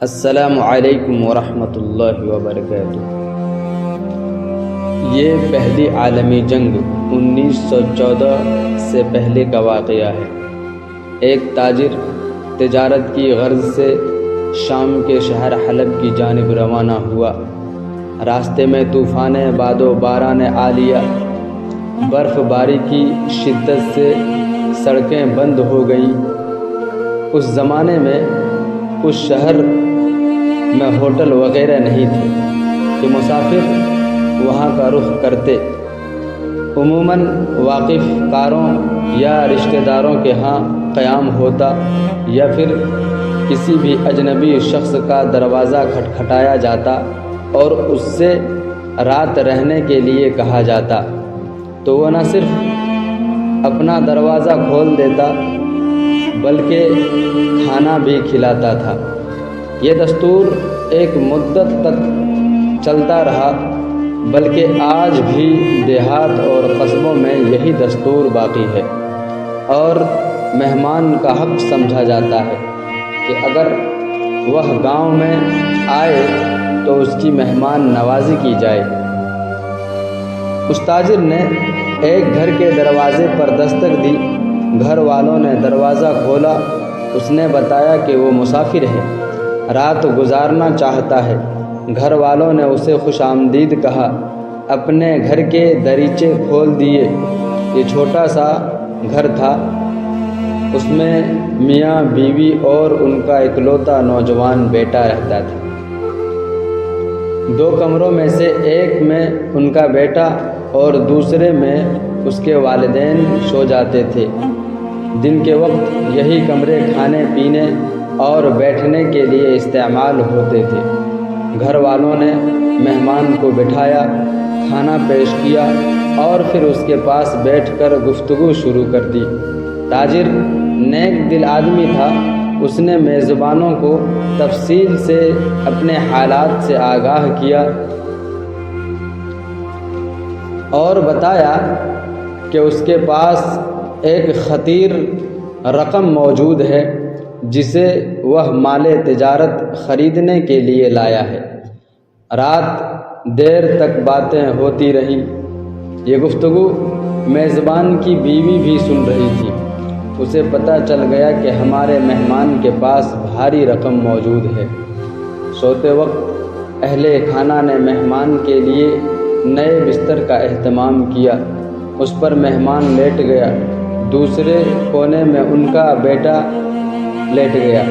السلام علیکم ورحمۃ اللہ وبرکاتہ۔ یہ پہلی عالمی جنگ 1914 سے پہلے کا واقعہ ہے۔ ایک تاجر تجارت کی غرض سے شام کے شہر حلب کی جانب روانہ ہوا۔ راستے میں طوفان باد و باران عالیہ، برف باری کی شدت سے سڑکیں بند ہو گئیں۔ اس زمانے میں اس شہر میں ہوٹل وغیرہ نہیں تھے کہ مسافر وہاں کا رخ کرتے۔ عموماً واقف کاروں یا رشتہ داروں کے ہاں قیام ہوتا یا پھر کسی بھی اجنبی شخص کا دروازہ کھٹکھٹایا جاتا اور اس سے رات رہنے کے لیے کہا جاتا، تو وہ نہ صرف اپنا دروازہ کھول دیتا بلکہ کھانا بھی کھلاتا تھا۔ یہ دستور ایک مدت تک چلتا رہا، بلکہ آج بھی دیہات اور قصبوں میں یہی دستور باقی ہے، اور مہمان کا حق سمجھا جاتا ہے کہ اگر وہ گاؤں میں آئے تو اس کی مہمان نوازی کی جائے۔ اس تاجر نے ایک گھر کے دروازے پر دستک دی۔ گھر والوں نے دروازہ کھولا۔ اس نے بتایا کہ وہ مسافر ہے، رات گزارنا چاہتا ہے۔ گھر والوں نے اسے خوش آمدید کہا، اپنے گھر کے دریچے کھول دیے۔ یہ چھوٹا سا گھر تھا، اس میں میاں بیوی اور ان کا اکلوتا نوجوان بیٹا رہتا تھا۔ 2 کمروں میں سے ایک میں ان کا بیٹا اور دوسرے میں اس کے والدین سو جاتے تھے۔ دن کے وقت یہی کمرے کھانے پینے اور بیٹھنے کے لیے استعمال ہوتے تھے۔ گھر والوں نے مہمان کو بٹھایا، کھانا پیش کیا اور پھر اس کے پاس بیٹھ کر گفتگو شروع کر دی۔ تاجر نیک دل آدمی تھا۔ اس نے میزبانوں کو تفصیل سے اپنے حالات سے آگاہ کیا اور بتایا کہ اس کے پاس ایک خطیر رقم موجود ہے جسے وہ مال تجارت خریدنے کے لیے لایا ہے۔ رات دیر تک باتیں ہوتی رہیں۔ یہ گفتگو میزبان کی بیوی بھی سن رہی تھی۔ اسے پتہ چل گیا کہ ہمارے مہمان کے پاس بھاری رقم موجود ہے۔ سوتے وقت اہل کھانا نے مہمان کے لیے نئے بستر کا اہتمام کیا۔ اس پر مہمان لیٹ گیا۔ دوسرے کونے میں ان کا بیٹا لیٹ گیا۔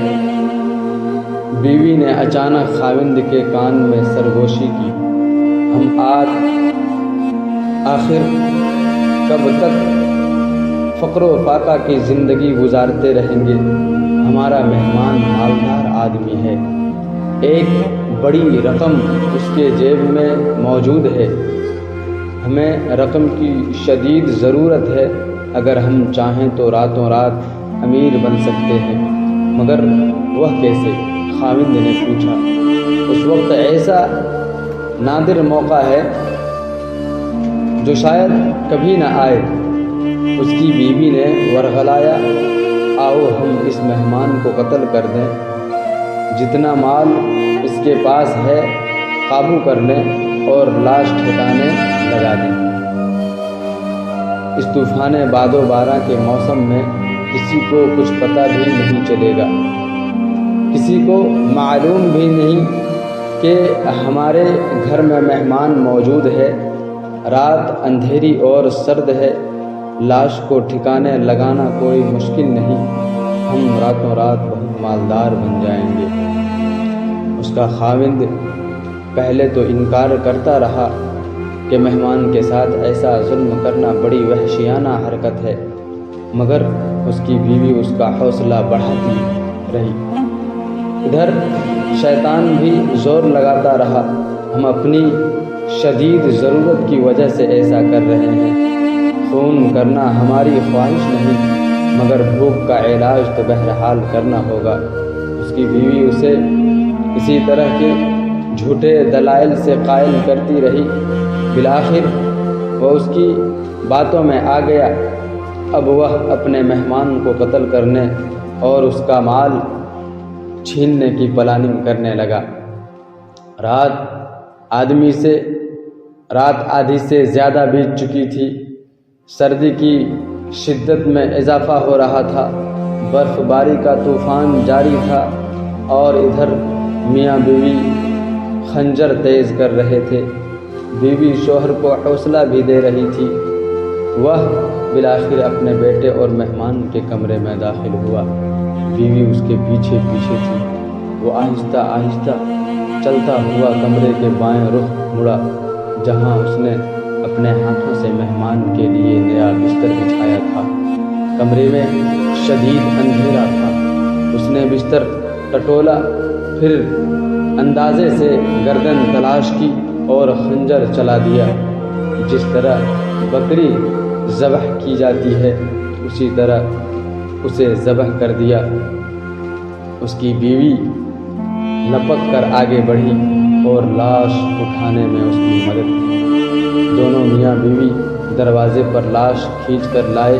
بیوی نے اچانک خاوند کے کان میں سرگوشی کی، ہم آخر کب تک فقر و فاقہ کی زندگی گزارتے رہیں گے؟ ہمارا مہمان مالدار آدمی ہے، ایک بڑی رقم اس کے جیب میں موجود ہے۔ ہمیں رقم کی شدید ضرورت ہے۔ اگر ہم چاہیں تو راتوں رات امیر بن سکتے ہیں، مگر وہ کیسے؟ خاوند نے پوچھا۔ اس وقت ایسا نادر موقع ہے جو شاید کبھی نہ آئے۔ اس کی بیوی نے ورغلایا، آؤ ہم اس مہمان کو قتل کر دیں، جتنا مال اس کے پاس ہے قابو کر لیں اور لاش ٹھکانے لگا دیں۔ اس طوفان باد و باران کے موسم میں کسی کو کچھ پتہ بھی نہیں چلے گا، کسی کو معلوم بھی نہیں کہ ہمارے گھر میں مہمان موجود ہے۔ رات اندھیری اور سرد ہے، لاش کو ٹھکانے لگانا کوئی مشکل نہیں، ہم راتوں رات بہت مالدار بن جائیں گے۔ اس کا خاوند پہلے تو انکار کرتا رہا کہ مہمان کے ساتھ ایسا ظلم کرنا بڑی وحشیانہ حرکت ہے، مگر اس کی بیوی اس کا حوصلہ بڑھاتی رہی۔ ادھر شیطان بھی زور لگاتا رہا، ہم اپنی شدید ضرورت کی وجہ سے ایسا کر رہے ہیں، خون کرنا ہماری خواہش نہیں، مگر بھوک کا علاج تو بہرحال کرنا ہوگا۔ اس کی بیوی اسے اسی طرح کے جھوٹے دلائل سے قائل کرتی رہی۔ بالآخر وہ اس کی باتوں میں آ گیا۔ اب وہ اپنے مہمان کو قتل کرنے اور اس کا مال چھیننے کی پلاننگ کرنے لگا۔ رات آدھی سے زیادہ بیت چکی تھی۔ سردی کی شدت میں اضافہ ہو رہا تھا، برف باری کا طوفان جاری تھا، اور ادھر میاں بیوی خنجر تیز کر رہے تھے۔ بیوی شوہر کو حوصلہ بھی دے رہی تھی۔ وہ بالآخر اپنے بیٹے اور مہمان کے کمرے میں داخل ہوا۔ بیوی اس کے پیچھے پیچھے تھی۔ وہ آہستہ آہستہ چلتا ہوا کمرے کے بائیں رخ مڑا، جہاں اس نے اپنے ہاتھوں سے مہمان کے لیے نیا بستر بچھایا تھا۔ کمرے میں شدید اندھیرا تھا۔ اس نے بستر ٹٹولا، پھر اندازے سے گردن تلاش کی اور خنجر چلا دیا۔ جس طرح بکری ذبح کی جاتی ہے اسی طرح اسے ذبح کر دیا۔ اس کی بیوی لپک کر آگے بڑھی اور لاش اٹھانے میں اس کی مدد کی۔ دونوں میاں بیوی دروازے پر لاش کھینچ کر لائے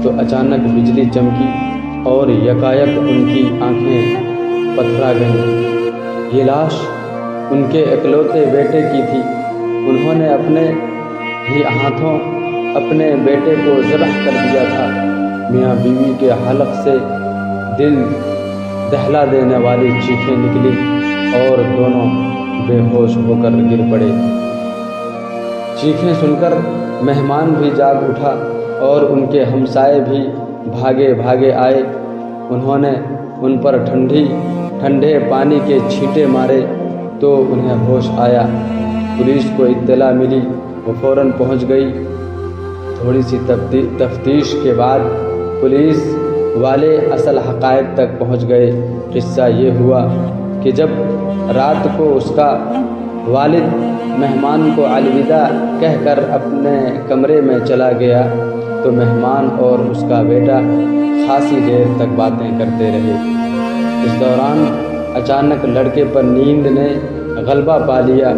تو اچانک بجلی چمکی اور یکایک ان کی آنکھیں پتھرا گئیں۔ یہ لاش ان کے اکلوتے بیٹے کی تھی۔ انہوں نے اپنے ہی ہاتھوں اپنے بیٹے کو ذبح کر دیا تھا۔ میاں بیوی کے حلق سے دل دہلا دینے والی چیخیں نکلی اور دونوں بے ہوش ہو کر گر پڑے۔ چیخیں سن کر مہمان بھی جاگ اٹھا اور ان کے ہمسائے بھی بھاگے بھاگے آئے۔ انہوں نے ان پر ٹھنڈے پانی کے چھینٹے مارے تو انہیں ہوش آیا۔ پولیس کو اطلاع ملی، وہ فوراً پہنچ گئی۔ تھوڑی سی تفتیش کے بعد پولیس والے اصل حقائق تک پہنچ گئے۔ قصہ یہ ہوا کہ جب رات کو اس کا والد مہمان کو الوداع کہہ کر اپنے کمرے میں چلا گیا تو مہمان اور اس کا بیٹا خاصی دیر تک باتیں کرتے رہے۔ اس دوران اچانک لڑکے پر نیند نے غلبہ پا لیا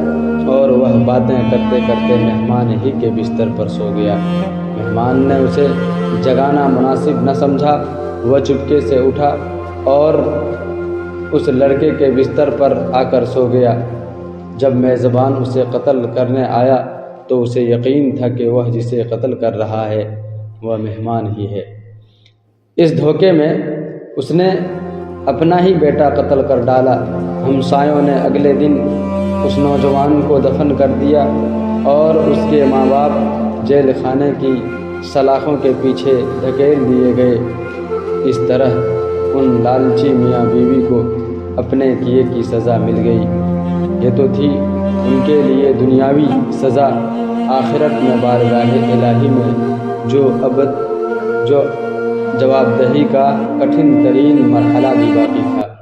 اور وہ باتیں کرتے کرتے مہمان ہی کے بستر پر سو گیا۔ مہمان نے اسے جگانا مناسب نہ سمجھا۔ وہ چپکے سے اٹھا اور اس لڑکے کے بستر پر آ کر سو گیا۔ جب میزبان اسے قتل کرنے آیا تو اسے یقین تھا کہ وہ جسے قتل کر رہا ہے وہ مہمان ہی ہے۔ اس دھوکے میں اس نے اپنا ہی بیٹا قتل کر ڈالا۔ ہمسایوں نے اگلے دن اس نوجوان کو دفن کر دیا اور اس کے ماں باپ جیل خانے کی سلاخوں کے پیچھے دھکیل دیے گئے۔ اس طرح ان لالچی میاں بیوی کو اپنے کیے کی سزا مل گئی۔ یہ تو تھی ان کے لیے دنیاوی سزا، آخرت میں بارگاہ الہی میں جو جواب دہی کا کٹھن ترین مرحلہ بھی باقی تھا۔